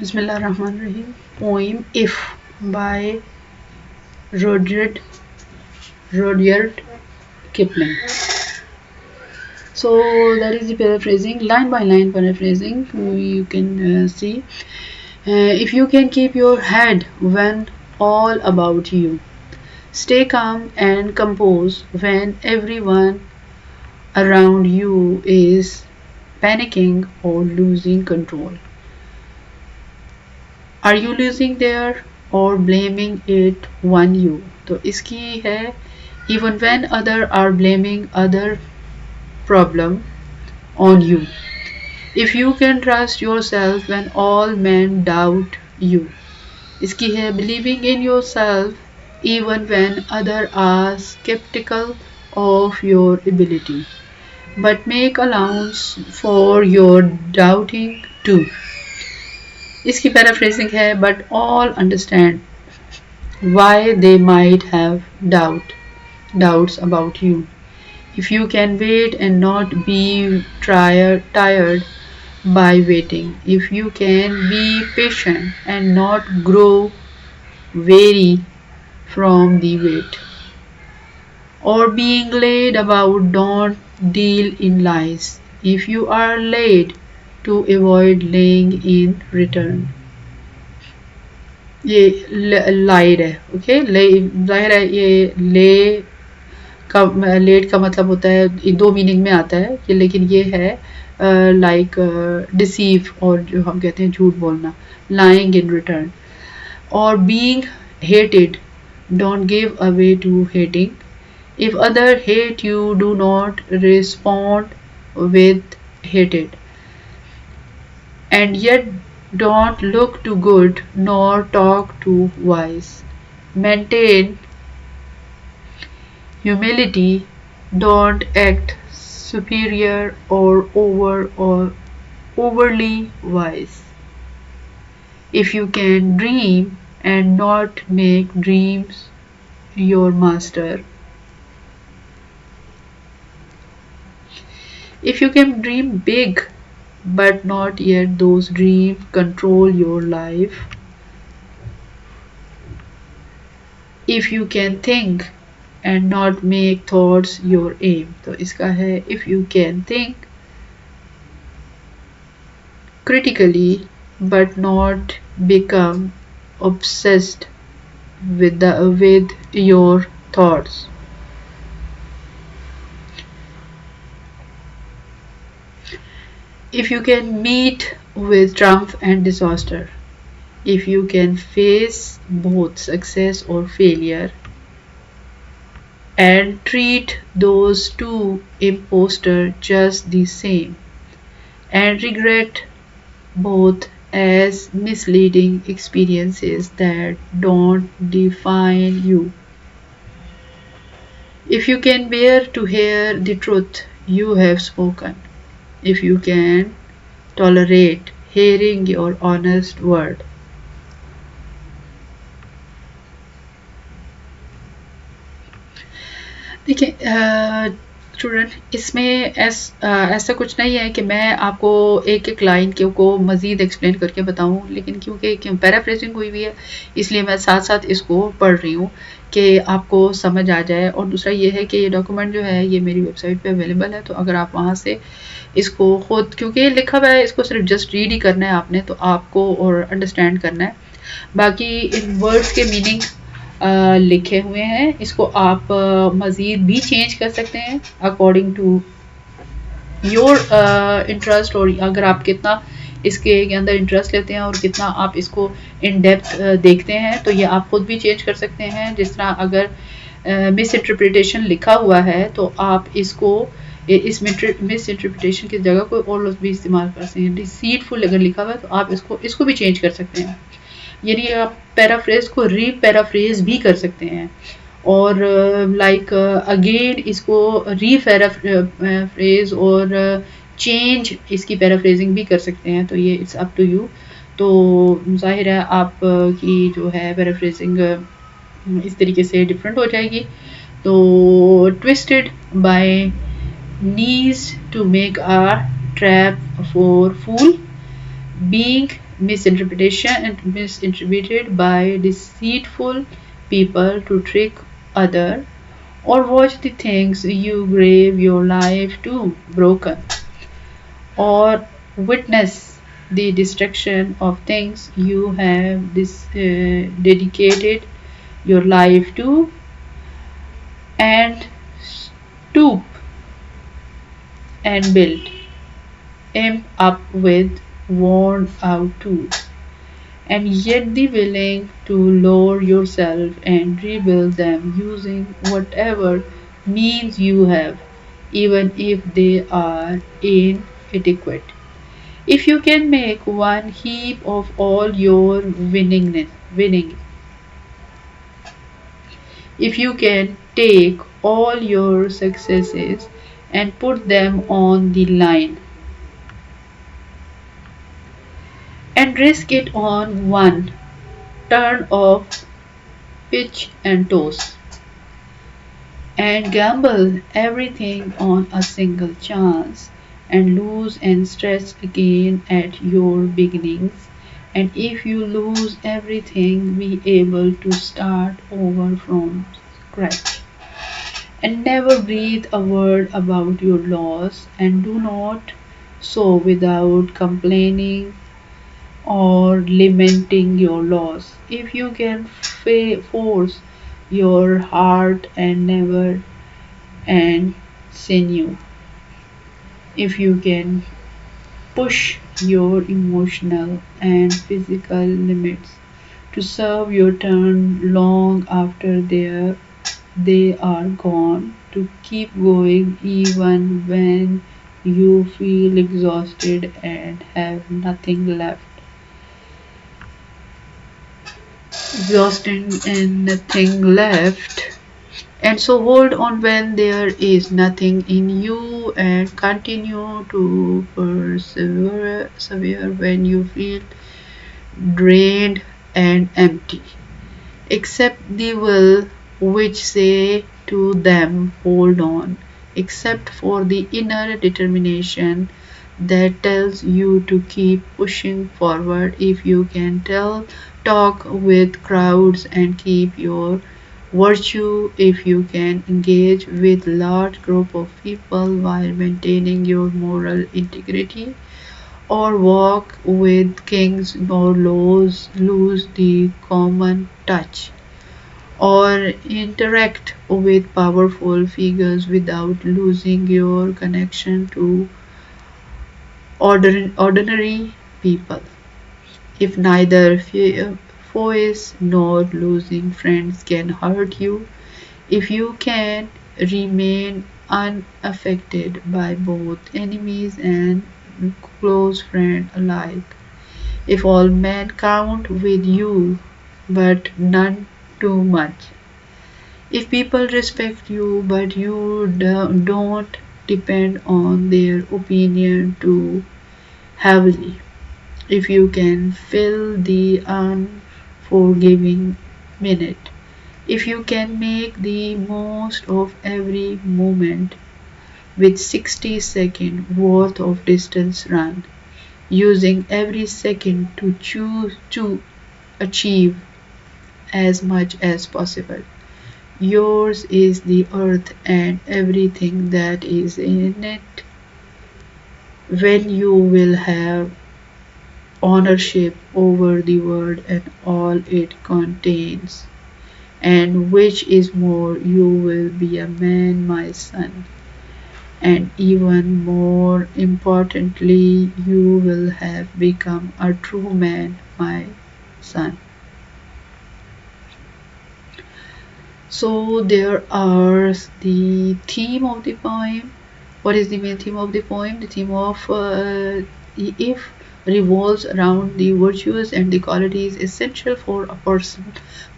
Bismillahirrahmanirrahim. Poem If by Rudyard Kipling. So that is the paraphrasing, line by line paraphrasing. You can see. If you can keep your head when all about you, stay calm and composed when everyone around you is panicking or losing control. Are you losing there or blaming it on you? तो इसकी है even when other are blaming other problem on you. If you can trust yourself when all men doubt you. इसकी है believing in yourself even when other are skeptical of your ability. But make allowance for your doubting too. इसकी paraphrasing है but all understand why they might have doubts about you. If you can wait and not be tired by waiting, if you can be patient and not grow weary from the wait, or being late about, don't deal in lies. If you are late, to avoid laying in return. ये लाइड है, okay, जाहिर है ये ले का late का मतलब होता है, ये दो मीनिंग में आता है कि, लेकिन ये है लाइक डिसीव, और जो हम कहते हैं झूठ बोलना, लाइंग इन रिटर्न, और being hated, don't give away to hating, if other hate you do not respond with hated, and yet don't look too good nor talk too wise. Maintain humility, don't act superior or overly wise. If you can dream and not make dreams your master. If you can dream big but not yet those dreams control your life. If you can think and not make thoughts your aim. तो इसका है if you can think critically but not become obsessed with your thoughts. If you can meet with triumph and disaster, if you can face both success or failure and treat those two impostors just the same and regret both as misleading experiences that don't define you. If you can bear to hear the truth you have spoken, if you can tolerate hearing your honest word. देखिए student, इसमें ऐसा कुछ नहीं है कि मैं आपको एक एक लाइन को मज़ीद एक्सप्लेन करके बताऊं, लेकिन क्योंकि पैराफ्रेजिंग हुई हुई है इसलिए मैं साथ साथ इसको पढ़ रही हूँ कि आपको समझ आ जाए। और दूसरा ये है कि ये डॉक्यूमेंट जो है ये मेरी वेबसाइट पे अवेलेबल है, तो अगर आप वहाँ से इसको खुद, क्योंकि लिखा हुआ है इसको सिर्फ जस्ट रीड ही करना है आपने, तो आपको और अंडरस्टैंड करना है। बाकी इन वर्ड्स के मीनिंग लिखे हुए हैं, इसको आप मज़ीद भी चेंज कर सकते हैं अकॉर्डिंग टू योर इंटरेस्ट, और अगर आप कितना इसके अंदर इंटरेस्ट लेते हैं और कितना आप इसको इन डेप्थ देखते हैं, तो ये आप खुद भी चेंज कर सकते हैं। जिस तरह अगर मिस इंटरप्रिटेशन लिखा हुआ है तो आप इसको इस मिस इंटरप्रिटेशन की जगह कोई और लफ्ज़ भी इस्तेमाल कर सकते हैं। डिसीटफुल अगर लिखा हुआ है तो आप इसको भी चेंज कर सकते हैं, यानी आप पैराफ्रेज को रीपैराफ्रेज भी कर सकते हैं, और लाइक अगेन इसको रीपैराफ्रेज और चेंज इसकी पैराफ्रेजिंग भी कर सकते हैं। तो ये इट्स अप टू यू। तो जाहिर है आप की जो है पैराफ्रेजिंग इस तरीके से डिफरेंट हो जाएगी। तो twisted by knaves to make a trap for fool, being misinterpretation and misinterpreted by deceitful people to trick other, or watch the things you gave your life to broken, or witness the destruction of things you have dedicated your life to, and stoop and build him up with worn out tools, and yet be willing to lower yourself and rebuild them using whatever means you have, even if they are inadequate. If you can make one heap of all your winning, if you can take all your successes and put them on the line and risk it on one turn of pitch and toss, and gamble everything on a single chance, and lose and stress again at your beginnings, and if you lose everything, be able to start over from scratch, and never breathe a word about your loss, and do not so without complaining or lamenting your loss. If you can force your heart and never and sinew, if you can push your emotional and physical limits to serve your turn long after they are gone, to keep going even when you feel exhausted and have nothing left. Exhausting and nothing left. And so hold on when there is nothing in you, and continue to persevere when you feel drained and empty. Accept the will which say to them, hold on, except for the inner determination that tells you to keep pushing forward. If you can talk with crowds and keep your virtue, if you can engage with large group of people while maintaining your moral integrity, or walk with kings or lose the common touch, or interact with powerful figures without losing your connection to ordinary people. If neither foes nor losing friends can hurt you, if you can remain unaffected by both enemies and close friends alike, if all men count with you but none too much, if people respect you but you don't depend on their opinion too heavily, if you can fill the unforgiving minute, if you can make the most of every moment with 60 seconds worth of distance run, using every second to choose to achieve as much as possible. Yours is the earth and everything that is in it. When you will have ownership over the world and all it contains, and which is more, you will be a man, my son, and even more importantly, you will have become a true man, my son. So there are the theme of the poem. What is the main theme of the poem? The theme of if revolves around the virtues and the qualities essential for a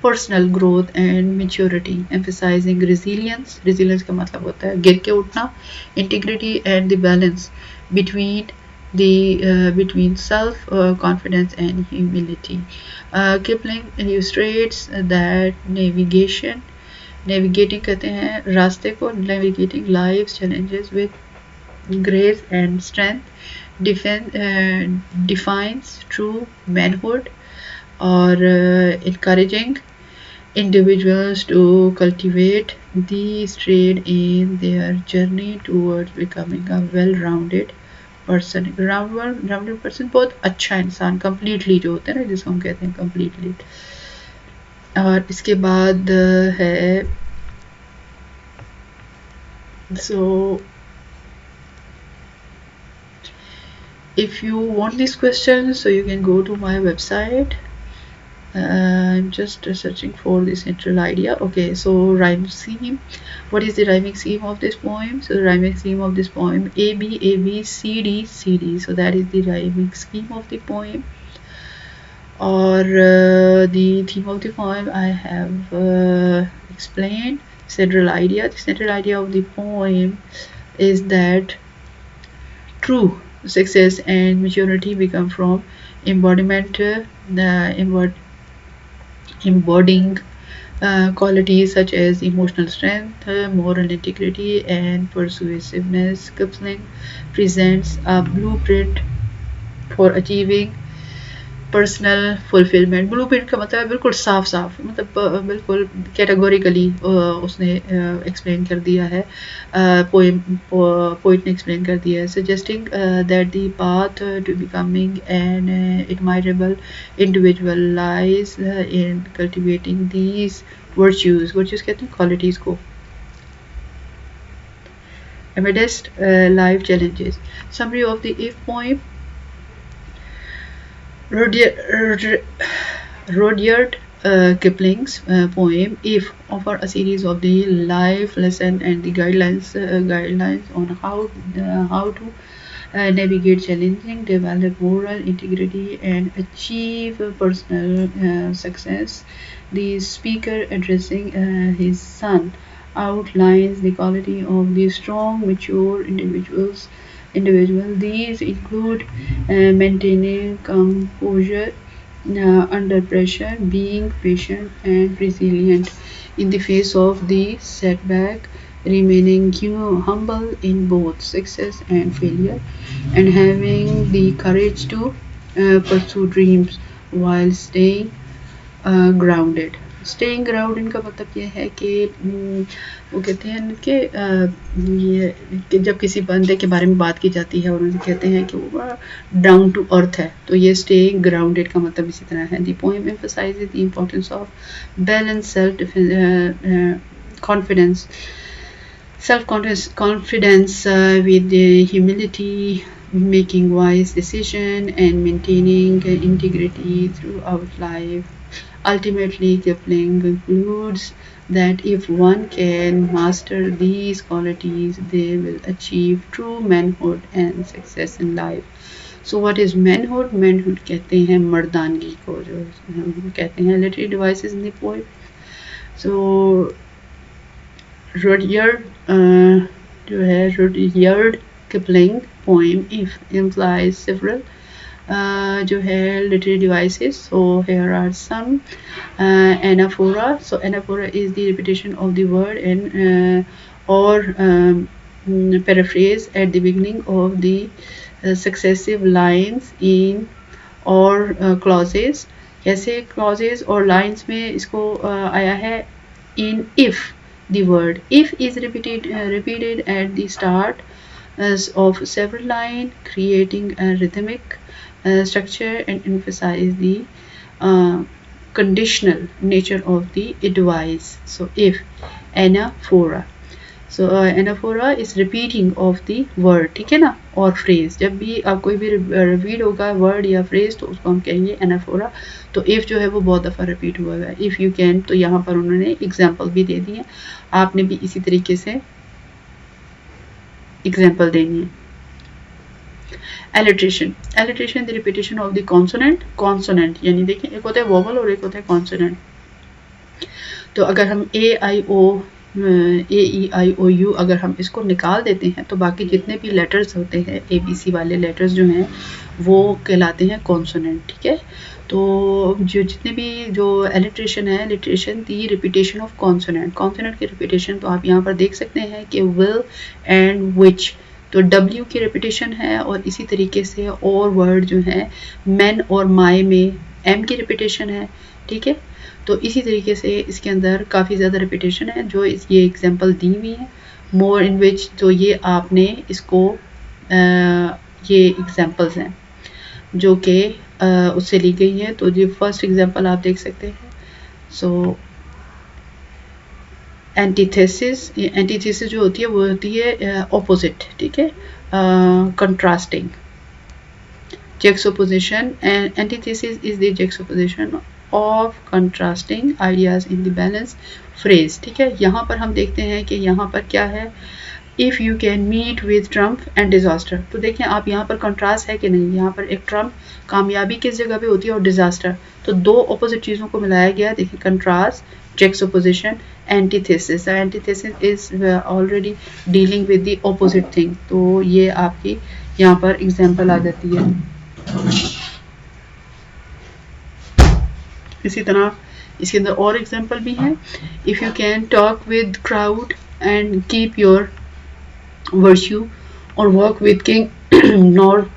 personal growth and maturity, emphasizing resilience. Resilience का मतलब होता है गिर के उठना, integrity and the balance between between self confidence and humility. Kipling illustrates that navigating कहते हैं रास्ते को, navigating life's challenges with grace and strength, defines true manhood, or encouraging individuals to cultivate these traits in their journey towards becoming a well-rounded person. Rounded person बहुत अच्छा इंसान, completely जो होता है ना, जिसको हम कहते हैं completely. और इसके बाद है so if you want these questions, so you can go to my website. I'm just searching for the central idea. Okay, so rhyme scheme. What is the rhyming scheme of this poem? So the rhyming scheme of this poem, A B A B C D C D. So that is the rhyming scheme of the poem. Or the theme of the poem I have explained. Central idea. The central idea of the poem is that true success and maturity become from embodiment, embodying qualities such as emotional strength, moral integrity, and persuasiveness. Kipling presents a blueprint for achieving personal fulfilment. Blueprint का मतलब है बिल्कुल साफ साफ, मतलब बिल्कुल categorically उसने explain कर दिया है, पोइट ने एक्सप्लेन कर दिया है, suggesting that the path to becoming an admirable individual lies in cultivating these virtues. Virtues कहते हैं क्वालिटीज़ को. amidst life challenges. Summary of the if poem. Rudyard Kipling's poem "If" offer a series of the life lessons and the guidelines on how to navigate challenging, develop moral integrity, and achieve personal success. The speaker, addressing his son, outlines the quality of the strong, mature individual. These include maintaining composure under pressure, being patient and resilient in the face of the setback, remaining humble in both success and failure, and having the courage to pursue dreams while staying grounded. Staying grounded का मतलब ये है कि वो कहते हैं कि ये कि जब किसी बंदे के बारे में बात की जाती है और उन्हें कहते हैं कि वो डाउन टू अर्थ है, तो ये स्टेइंग ग्राउंडेड का मतलब इसी तरह है. The poem emphasises the importance of balance, self confidence with humility, making wise decision, and maintaining integrity throughout life. Ultimately, Kipling concludes that if one can master these qualities, they will achieve true manhood and success in life. So what is manhood? Manhood कहते हैं मर्दानगी को, जो हम कहते हैं. Literary devices in the poem. So Rudyard Kipling poem "If" implies several जो है literary devices. So here are some. Anaphora. So anaphora is the repetition of the word and or paraphrase at the beginning of the successive lines in or clauses. कैसे clauses और lines में इसको आया है? In if the word if is repeated at the start of several lines, creating a rhythmic structure and emphasize the conditional nature of the device. So if anaphora. So anaphora is repeating of the word, ठीक है ना, और phrase. जब भी आप कोई भी repeat होगा word या phrase तो उसको हम कहेंगे anaphora. तो if जो है वो बहुत दफ़ा repeat हुआ है. If you can, तो यहाँ पर उन्होंने example भी दे दिए, आपने भी इसी तरीके से example देनी है. Alliteration. Alliteration the repetition of the consonant. Consonant यानी देखिए एक होता है vowel और एक होता है consonant. तो अगर हम A-E-I-O-U अगर हम इसको निकाल देते हैं तो बाकी जितने भी लेटर्स होते हैं ABC वाले लेटर्स जो हैं वो कहलाते हैं कॉन्सोनेंट. ठीक है, तो जो जितने भी जो एलिट्रेशन है, alliteration the repetition of consonant. Consonant की रिपीटेशन तो आप यहाँ पर देख सकते हैं कि विल एंड विच. तो W की रिपीटेशन है, और इसी तरीके से और वर्ड जो है men और my में M की रिपीटेशन है, ठीक है। तो इसी तरीके से इसके अंदर काफ़ी ज़्यादा रिपीटेशन है जो ये एग्जांपल दी हुई है, मोर इन विच, तो ये आपने इसको ये एग्जांपल्स हैं जो कि उससे ली गई है। तो ये फर्स्ट एग्जांपल आप देख सकते हैं। सो एंटीथेसिस, एंटीथेसिस जो होती है वो होती है ऑपोजिट, ठीक है, contrasting. Juxtaposition, and antithesis is the juxtaposition of contrasting ideas in the balance phrase, ठीक है। यहाँ पर हम देखते हैं कि यहाँ पर क्या है, if you can meet with trump and disaster, तो देखें आप यहाँ पर कंट्रास्ट है कि नहीं। यहाँ पर एक ट्रम्प कामयाबी किस जगह पे होती है और डिजास्टर, तो दो ऑपोजिट चीज़ों को मिलाया गया। देखिए contrast, juxtaposition, antithesis. The antithesis is already dealing with the opposite thing, तो ये आपकी यहाँ पर एग्जाम्पल आ जाती है। इसी तरह इसके अंदर और एग्जाम्पल भी हैं। If you can talk with crowd and keep your virtue or work with king nor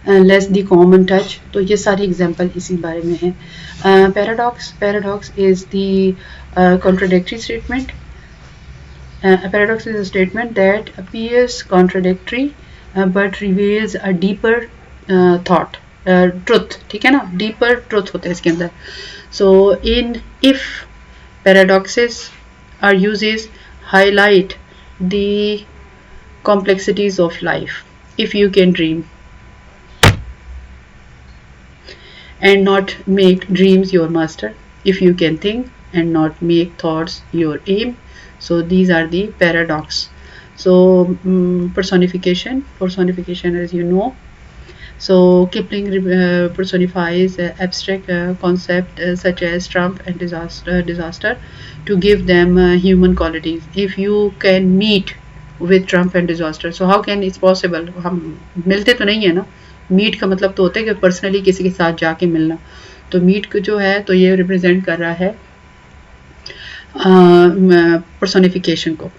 less the common touch, तो ये सारी एग्जाम्पल इसी बारे में है। Paradox, paradox is the contradictory statement. A paradox is a statement that appears contradictory but reveals a deeper thought, truth, ठीक है ना, deeper truth होता है इसके अंदर। So in if paradoxes are uses highlight the complexities of life. If you can dream and not make dreams your master, if you can think and not make thoughts your aim, so these are the paradox. So personification as you know, so Kipling personifies abstract concept such as Trump and disaster to give them human qualities. If you can meet with Trump and disaster, so how can it's possible, हम मिलते तो नहीं है ना। Meet का मतलब तो होता है कि पर्सनली किसी के साथ जाके मिलना, तो मीट को जो है तो ये रिप्रेजेंट कर रहा है पर्सोनिफिकेशन को।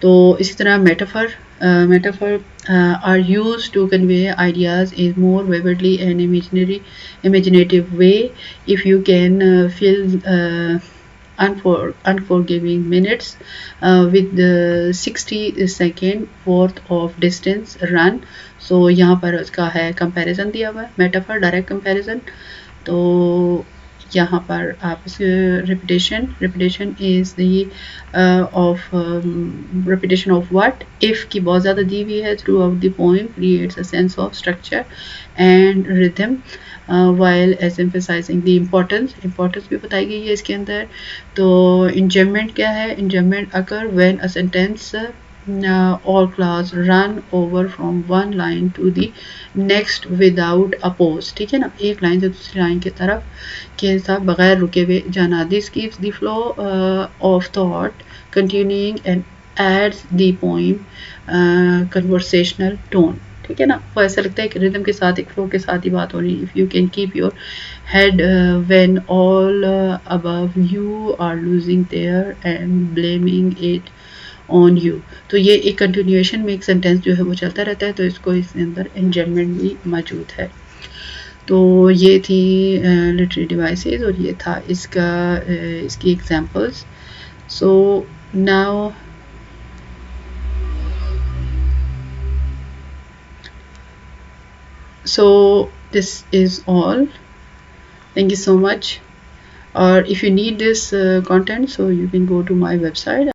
तो इसी तरह metaphor are use to convey ideas in more vividly and imaginative way. If you can fill unforgiving minutes with the 60 second worth of distance run, so यहाँ पर उसका है कंपैरिजन दिया हुआ है, मेटाफर डायरेक्ट कंपैरिजन। तो यहाँ पर आप repetition is the of repetition of what, if की बहुत ज़्यादा दी हुई है throughout the poem, creates a sense of structure and rhythm while as emphasizing the importance भी बताई गई है इसके अंदर। तो इंजमेंट क्या है, enjambment occur when a sentence all class run over from one line to the next without a pause, ठीक है ना, एक लाइन से दूसरी लाइन की तरफ के साथ बगैर रुके हुए जाना। This keeps the flow of thought continuing and adds the poem conversational tone, ठीक है ना। वो ऐसा लगता है कि रिदम के साथ, एक फ्लो के साथ ही बात हो रही है। If you can keep your head when all above you are losing their and blaming it on you, तो ये एक कंटिन्यूएशन में एक सेंटेंस जो है वो चलता रहता है, तो इसको इसके अंदर एंजॉयमेंट भी मौजूद है। तो ये थी लिटरेरी डिवाइसेस और ये था इसका इसकी examples. So now so this is all. Thank you so much. Or if you need this content, so you can go to my website.